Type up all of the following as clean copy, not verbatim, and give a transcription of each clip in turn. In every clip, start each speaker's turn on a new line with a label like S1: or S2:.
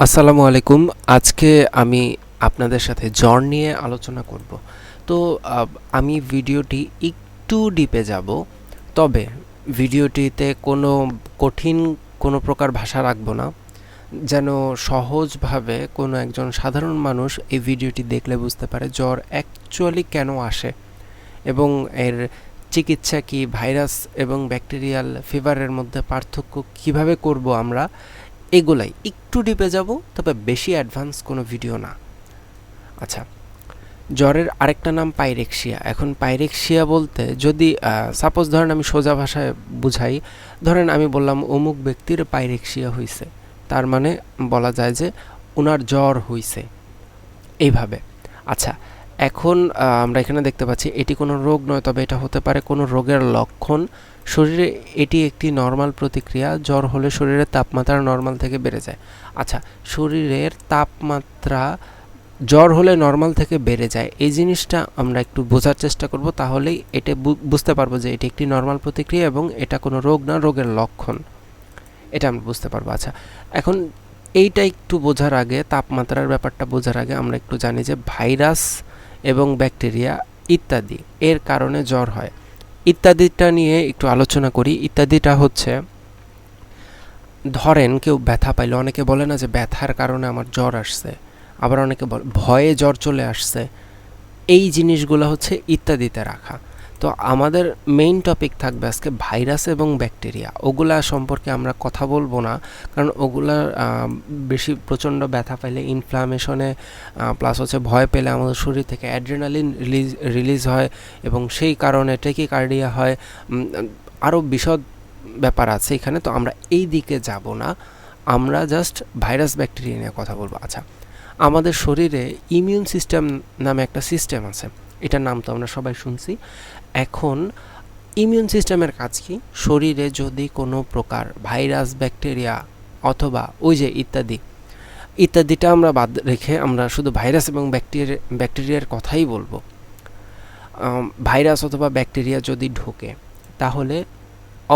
S1: আসসালামু আলাইকুম। আজকে আমি আপনাদের সাথে জ্বর নিয়ে আলোচনা করব। তো আমি ভিডিওটি একটু ডিপে যাব, তবে ভিডিওটিতে কঠিন কোনো প্রকার ভাষা রাখবো না, যেন সহজভাবে কোনো একজন সাধারণ মানুষ এই ভিডিওটি দেখলে বুঝতে পারে জ্বর অ্যাকচুয়ালি কেন আসে এবং এর চিকিৎসা কি, ভাইরাস এবং ব্যাকটেরিয়াল ফিভারের মধ্যে পার্থক্য কিভাবে করব আমরা, এগুলাই একটু ডিপে যাব, তবে বেশি অ্যাডভান্স কোনো ভিডিও না। আচ্ছা, জ্বরের আরেকটা নাম পাইরেক্সিয়া। এখন পাইরেক্সিয়া বলতে যদি সাপোজ ধরেন আমি সোজা ভাষায় বুঝাই, ধরেন আমি বললাম অমুক ব্যক্তির পাইরেক্সিয়া হইছে, তার মানে বলা যায় যে ওনার জ্বর হইছে, এইভাবে। আচ্ছা, এখন আমরা এখানে দেখতে পাচ্ছি এটি কোনো রোগ নয়, তবে এটা হতে পারে কোনো রোগের লক্ষণ। শরীরে এটি একটি নর্মাল প্রতিক্রিয়া। জ্বর হলে শরীরের তাপমাত্রা নর্মাল থেকে বেড়ে যায়। আচ্ছা, শরীরের তাপমাত্রা জ্বর হলে নর্মাল থেকে বেড়ে যায়, এই জিনিসটা আমরা একটু বোঝার চেষ্টা করব, তাহলেই এটা বুঝতে পারবো যে এটি একটি নর্মাল প্রতিক্রিয়া এবং এটা কোনো রোগ না, রোগের লক্ষণ, এটা আমরা বুঝতে পারবো। আচ্ছা, এখন এইটা একটু বোঝার আগে, তাপমাত্রার ব্যাপারটা বোঝার আগে আমরা একটু জানি যে ভাইরাস এবং ব্যাকটেরিয়া ইত্যাদি এর কারণে জ্বর হয়। ইত্যাদিটা নিয়ে একটু আলোচনা করি। ইত্যাদিটা হচ্ছে, ধরেন কেউ ব্যথা পাইলো, অনেকে বলে না যে ব্যথার কারণে আমার জ্বর আসছে, আবার অনেকে বলে ভয়ে জ্বর চলে আসছে। এই জিনিসগুলো হচ্ছে ইত্যাদিতে রাখা। তো আমাদের মেইন টপিক থাকবে আজকে ভাইরাস এবং ব্যাকটেরিয়া। ওগুলা সম্পর্কে আমরা কথা বলবো না, কারণ ওগুলা বেশি প্রচণ্ড ব্যথা পাইলে ইনফ্লামেশনে প্লাস হচ্ছে ভয় পেলে আমাদের শরীর থেকে অ্যাড্রেনালিন রিলিজ হয় এবং সেই কারণে টেকিকার্ডিয়া হয়। আরও বিশদ ব্যাপার আছে এখানে, তো আমরা এই দিকে যাব না, আমরা জাস্ট ভাইরাস ব্যাকটেরিয়া নিয়ে কথা বলবো। আচ্ছা, আমাদের শরীরে ইমিউন সিস্টেম নামে একটা সিস্টেম আছে, এটার নাম তো আমরা সবাই শুনছি। এখন ইমিউন সিস্টেমের কাজ কি? শরীরে যদি কোনো প্রকার ভাইরাস, ব্যাকটেরিয়া অথবা ওই যে ইত্যাদিটা আমরা বাদ রেখে আমরা শুধু ভাইরাস এবং ব্যাকটেরিয়ার কথাই বলবো। ভাইরাস অথবা ব্যাকটেরিয়া যদি ঢোকে, তাহলে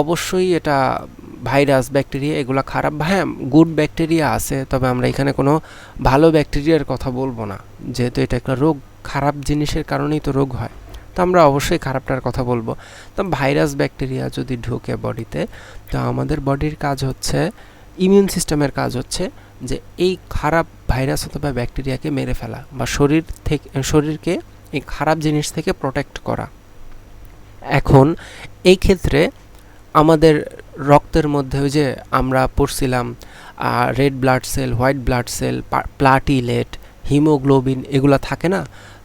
S1: অবশ্যই এটা ভাইরাস, ব্যাকটেরিয়া এগুলো খারাপ। হ্যাঁ, গুড ব্যাকটেরিয়া আছে, তবে আমরা এখানে কোনো ভালো ব্যাকটেরিয়ার কথা বলবো না, যেহেতু এটা একটা রোগ, খারাপ জিনিসের কারণেই তো রোগ হয়, তো আমরা অবশ্যই খারাপটার কথা বলবো। তো ভাইরাস, ব্যাকটেরিয়া যদি ঢোকে বডিতে, তো আমাদের বডির কাজ হচ্ছে, ইমিউন সিস্টেমের কাজ হচ্ছে যে এই খারাপ ভাইরাস অথবা ব্যাকটেরিয়াকে মেরে ফেলা বা শরীরকে এই খারাপ জিনিস থেকে প্রোটেক্ট করা। এখন এই ক্ষেত্রে আমাদের রক্তের মধ্যে ওই যে আমরা পড়ছিলাম red blood cell, white blood cell, platelet, haemoglobin, এগুলো থাকে না?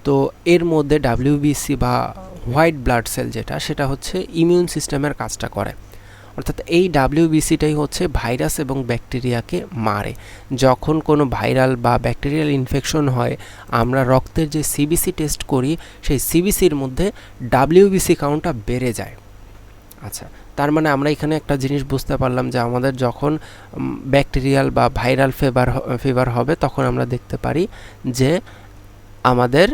S1: তো এর মধ্যে ডাব্লিউবিসি বা হোয়াইট ব্লাড সেল যেটা, সেটা হচ্ছে ইমিউন সিস্টেমের কাজটা করে। অর্থাৎ এই ডাব্লিউবিসিটাই হচ্ছে ভাইরাস এবং ব্যাকটেরিয়াকে মারে। যখন কোনো ভাইরাল বা ব্যাকটেরিয়াল ইনফেকশন হয়, আমরা রক্তের যে সিবিসি টেস্ট করি, সেই সিবিসির মধ্যে ডাব্লিউবিসি কাউন্টটা বেড়ে যায়। আচ্ছা, তার মানে আমরা এখানে একটা জিনিস বুঝতে পারলাম যে আমাদের যখন ব্যাকটেরিয়াল বা ভাইরাল ফিভার হবে, তখন আমরা দেখতে পারি যে আমাদের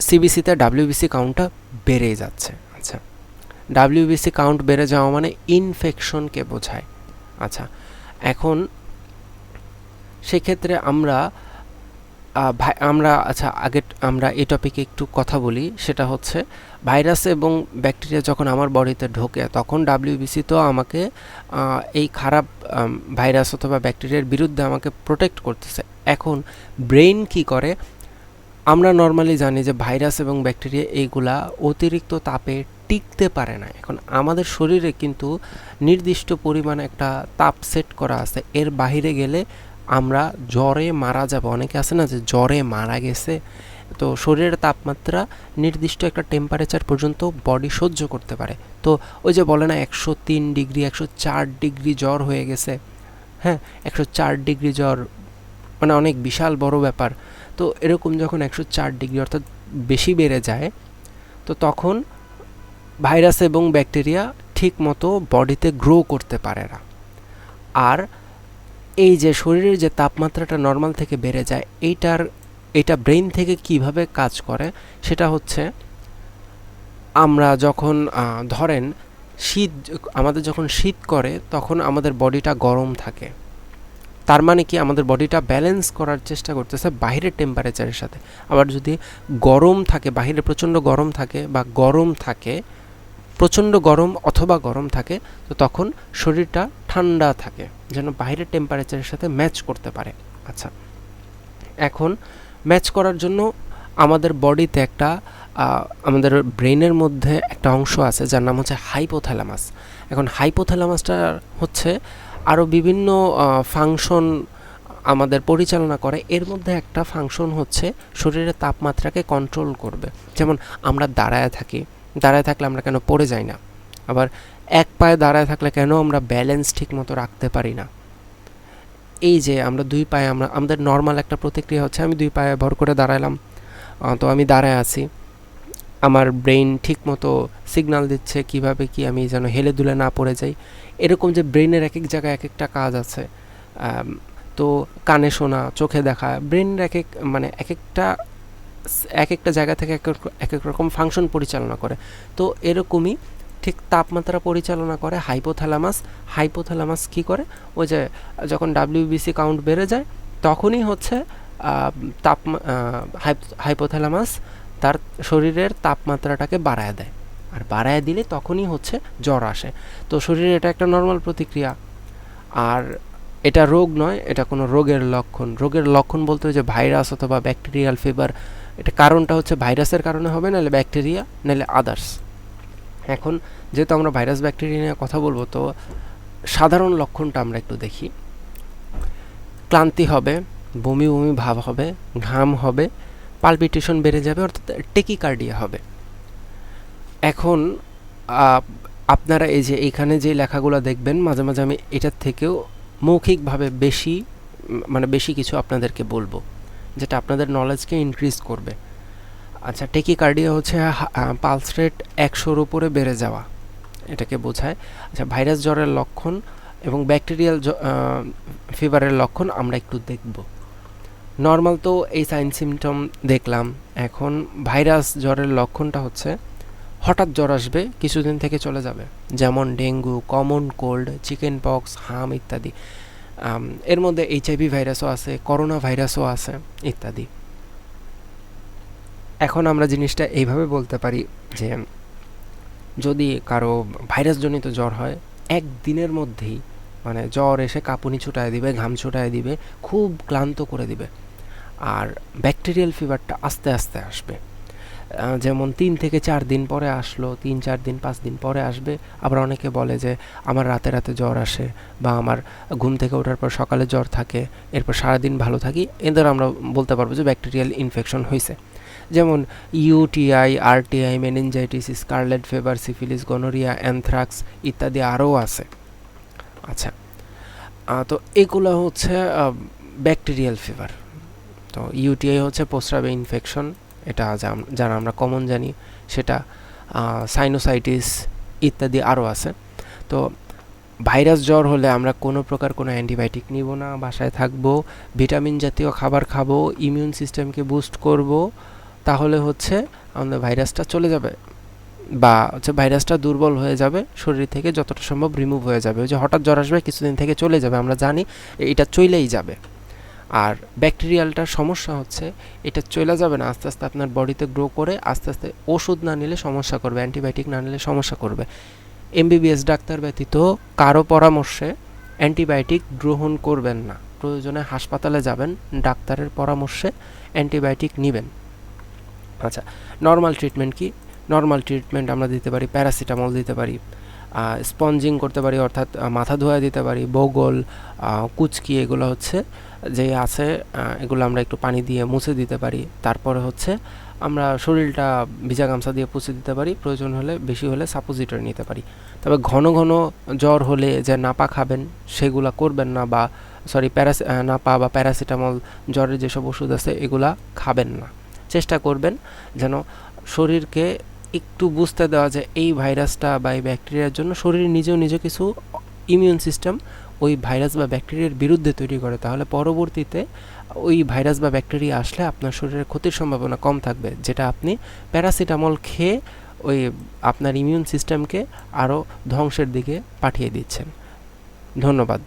S1: সিবিসিতে ডাব্লিউবিসি কাউন্টটা বেড়ে যাচ্ছে। আচ্ছা, ডাব্লিউবিসি কাউন্ট বেড়ে যাওয়া মানে ইনফেকশনকে বোঝায়। আচ্ছা, এখন সেক্ষেত্রে আচ্ছা, আগে আমরা এই টপিকে একটু কথা বলি। সেটা হচ্ছে, ভাইরাস এবং ব্যাকটেরিয়া যখন আমার বডিতে ঢোকে, তখন ডাব্লিউবিসি তো আমাকে এই খারাপ ভাইরাস অথবা ব্যাকটেরিয়ার বিরুদ্ধে আমাকে প্রোটেক্ট করতেছে। এখন ব্রেইন কি করে? আমরা নর্মালি জানি যে ভাইরাস এবং ব্যাকটেরিয়া এইগুলা অতিরিক্ত তাপে টিকতে পারে না। এখন আমাদের শরীরে কিন্তু নির্দিষ্ট পরিমাণে একটা তাপ সেট করা আছে, এর বাহিরে গেলে আমরা জ্বরে মারা যাব। অনেকে আছে না যে জ্বরে মারা গেছে, তো শরীরের তাপমাত্রা নির্দিষ্ট একটা টেম্পারেচার পর্যন্ত বডি সহ্য করতে পারে। তো ওই যে বলে না 103 ডিগ্রি, 104 ডিগ্রি জ্বর হয়ে গেছে। হ্যাঁ, 104 ডিগ্রি জ্বর মানে অনেক বিশাল বড় ব্যাপার। তো এরকম যখন 104 ডিগ্রি অর্থাৎ বেশি বেড়ে যায়, তো তখন ভাইরাস এবং ব্যাকটেরিয়া ঠিক মতো বডিতে গ্রো করতে পারে না। আর এই যে শরীরের যে তাপমাত্রাটা নর্মাল থেকে বেড়ে যায়, এইটা ব্রেইন থেকে কিভাবে কাজ করে সেটা হচ্ছে, আমরা যখন ধরেন আমাদের যখন শীত করে, তখন আমাদের বডিটা গরম থাকে। তার মানে কি আমাদের বডিটা ব্যালেন্স করার চেষ্টা করতেছে বাইরের টেম্পারেচারের সাথে। আবার যদি গরম থাকে, বাইরে প্রচণ্ড গরম থাকে বা গরম থাকে, প্রচণ্ড গরম অথবা গরম থাকে, তো তখন শরীরটা ঠান্ডা থাকে যেন বাইরের টেম্পারেচারের সাথে ম্যাচ করতে পারে। আচ্ছা, এখন ম্যাচ করার জন্য আমাদের বডিতে একটা আমাদের ব্রেনের মধ্যে একটা অংশ আছে যার নাম হচ্ছে হাইপোথ্যালামাস। এখন হাইপোথ্যালামাসটা হচ্ছে আরও বিভিন্ন ফাংশন আমাদের পরিচালনা করে। এর মধ্যে একটা ফাংশন হচ্ছে শরীরের তাপমাত্রাকে কন্ট্রোল করবে। যেমন আমরা দাঁড়ায় থাকি, দাঁড়ায় থাকলে আমরা কেন পড়ে যাই না? আবার এক পায়ে দাঁড়ায় থাকলে কেন আমরা ব্যালেন্স ঠিক মতো রাখতে পারি না? এই যে আমরা দুই পায়ে, আমাদের নর্মাল একটা প্রতিক্রিয়া হচ্ছে আমি দুই পায়ে ভর করে দাঁড়ালাম, তো আমি দাঁড়ায় আছি, আমার ব্রেন ঠিক মতো সিগন্যাল দিচ্ছে কিভাবে কি আমি যেন হেলে দুলে না পড়ে যাই। এরকম যে ব্রেনের এক এক জায়গায় এক একটা কাজ আছে, তো কানে শোনা, চোখে দেখা, ব্রেনের এক একটা জায়গা থেকে এক এক রকম ফাংশন পরিচালনা করে। তো এরকমই ঠিক তাপমাত্রা পরিচালনা করে হাইপোথ্যালামাস। হাইপোথ্যালামাস কী করে? ওই যে যখন ডাব্লিউবিসি কাউন্ট বেড়ে যায় তখনই হচ্ছে হাইপোথ্যালামাস তার শরীরের তাপমাত্রাটাকে বাড়ায় দেয়, আর বাড়ায় দিলে তখনই হচ্ছে জ্বর আসে। তো শরীরে এটা একটা নর্মাল প্রতিক্রিয়া, আর এটা রোগ নয়, এটা কোনো রোগের লক্ষণ। রোগের লক্ষণ বলতে যে ভাইরাস অথবা ব্যাকটেরিয়াল ফিভার, এটা কারণটা হচ্ছে ভাইরাসের কারণে হবে, নাহলে ব্যাকটেরিয়া, নাহলে আদার্স। এখন যেহেতু আমরা ভাইরাস ব্যাকটেরিয়া নিয়ে কথা বলবো, তো সাধারণ লক্ষণটা আমরা একটু দেখি। ক্লান্তি হবে, বমি বমি ভাব হবে, ঘাম হবে, পালপিটেশন বেড়ে যাবে, অর্থাৎ টেকিকার্ডিয়া হবে। এখন আপনারা এই যে এইখানে যে লেখাগুলো দেখবেন, মাঝে মাঝে আমি এটার থেকেও মৌখিকভাবে বেশি কিছু আপনাদেরকে বলবো, যেটা আপনাদের নলেজকে ইনক্রিজ করবে। আচ্ছা, টেকিকার্ডিয়া হচ্ছে পালস রেট 100-র উপরে বেড়ে যাওয়া, এটাকে বোঝায়। আচ্ছা, ভাইরাস জ্বরের লক্ষণ এবং ব্যাকটেরিয়াল ফিভারের লক্ষণ আমরা একটু দেখব। নর্মাল তো এই সাইন সিমটম দেখলাম। এখন ভাইরাস জ্বরের লক্ষণটা হচ্ছে হঠাৎ জ্বর আসবে, কিছুদিন থেকে চলে যাবে, যেমন dengue, common cold, chicken pox, হাম ইত্যাদি। এর মধ্যে এইচআইভি ভাইরাসও আছে, করোনা ভাইরাসও আছে ইত্যাদি। এখন আমরা জিনিসটা এইভাবে বলতে পারি যে যদি কারো ভাইরাসজনিত জ্বর হয়, একদিনের মধ্যেই জ্বর এসে কাঁপুনি ছুটায় দিবে, ঘাম ছুটায় দিবে, খুব ক্লান্ত করে দিবে। আর ব্যাকটেরিয়াল ফিভারটা আস্তে আস্তে আসবে, যেমন 3 থেকে 4 দিন পরে আসলো, 3-4 দিন 5 দিন পরে আসবে। আবার অনেকে বলে যে আমার রাতে রাতে জ্বর আসে, বা আমার ঘুম থেকে ওঠার পর সকালে জ্বর থাকে, এরপর সারাদিন ভালো থাকি। এদের আমরা বলতে পারবো যে ব্যাকটেরিয়াল ইনফেকশন হয়েছে। যেমন UTI, RTI, meningitis, scarlet fever, syphilis, gonorrhoea, anthrax ইত্যাদি আরও আছে। আচ্ছা, তো এগুলো হচ্ছে ব্যাকটেরিয়াল ফিভার। তো ইউটিআই হচ্ছে প্রস্রাবে ইনফেকশন, এটা যারা আমরা কমন জানি সেটা। সাইনোসাইটিস ইত্যাদি আরও আছে। তো ভাইরাস জ্বর হলে আমরা কোনো প্রকার কোনো অ্যান্টিবায়োটিক নিব না, বাসায় থাকবো, ভিটামিন জাতীয় খাবার খাবো, ইমিউন সিস্টেমকে বুস্ট করব, তাহলে হচ্ছে আমাদের ভাইরাসটা চলে যাবে, বা হচ্ছে ভাইরাসটা দুর্বল হয়ে যাবে, শরীর থেকে যতটা সম্ভব রিমুভ হয়ে যাবে। ওই যে হঠাৎ জ্বর আসবে, কিছুদিন থেকে চলে যাবে, আমরা জানি এটা চলেই যাবে। আর ব্যাকটেরিয়ালটার সমস্যা হচ্ছে এটা চলে যাবে না, আস্তে আস্তে আপনার বডিতে গ্রো করে আস্তে আস্তে ওষুধ না নিলে সমস্যা করবে, অ্যান্টিবায়োটিক না নিলে সমস্যা করবে। এমবিবিএস ডাক্তার ব্যতীত কারো পরামর্শে অ্যান্টিবায়োটিক গ্রহণ করবেন না, প্রয়োজনে হাসপাতালে যাবেন, ডাক্তারের পরামর্শে অ্যান্টিবায়োটিক নেবেন। আচ্ছা, নর্মাল ট্রিটমেন্ট কি? নর্মাল ট্রিটমেন্ট আমরা দিতে পারি, প্যারাসিটামল দিতে পারি, স্পঞ্জিং করতে পারি, অর্থাৎ মাথা ধোয়া দিতে পারি, বগল, কুচকি, এগুলো হচ্ছে যে আছে, এগুলো আমরা একটু পানি দিয়ে মুছে দিতে পারি। তারপরে হচ্ছে আমরা শরীরটা ভিজা গামছা দিয়ে পুছে দিতে পারি, প্রয়োজন হলে বেশি হলে সাপোজিটরি নিতে পারি। তবে ঘন ঘন জ্বর হলে যে নাপা খাবেন সেগুলা করবেন না, বা নাপা বা প্যারাসিটামল, জ্বরের যেসব ওষুধ আছে এগুলা খাবেন না। চেষ্টা করবেন যেন শরীরকে একটু বুঝতে দেওয়া যায় এই ভাইরাসটা বা এই ব্যাকটেরিয়ার জন্য শরীর নিজেও কিছু ইমিউন সিস্টেম ওই ভাইরাস বা ব্যাকটেরিয়ার বিরুদ্ধে তৈরি করে, তাহলে পরবর্তীতে ওই ভাইরাস বা ব্যাকটেরিয়া আসলে আপনার শরীরের ক্ষতির সম্ভাবনা কম থাকবে, যেটা আপনি প্যারাসিটামল খেয়ে ওই আপনার ইমিউন সিস্টেমকে আরও ধ্বংসের দিকে পাঠিয়ে দিচ্ছেন। ধন্যবাদ।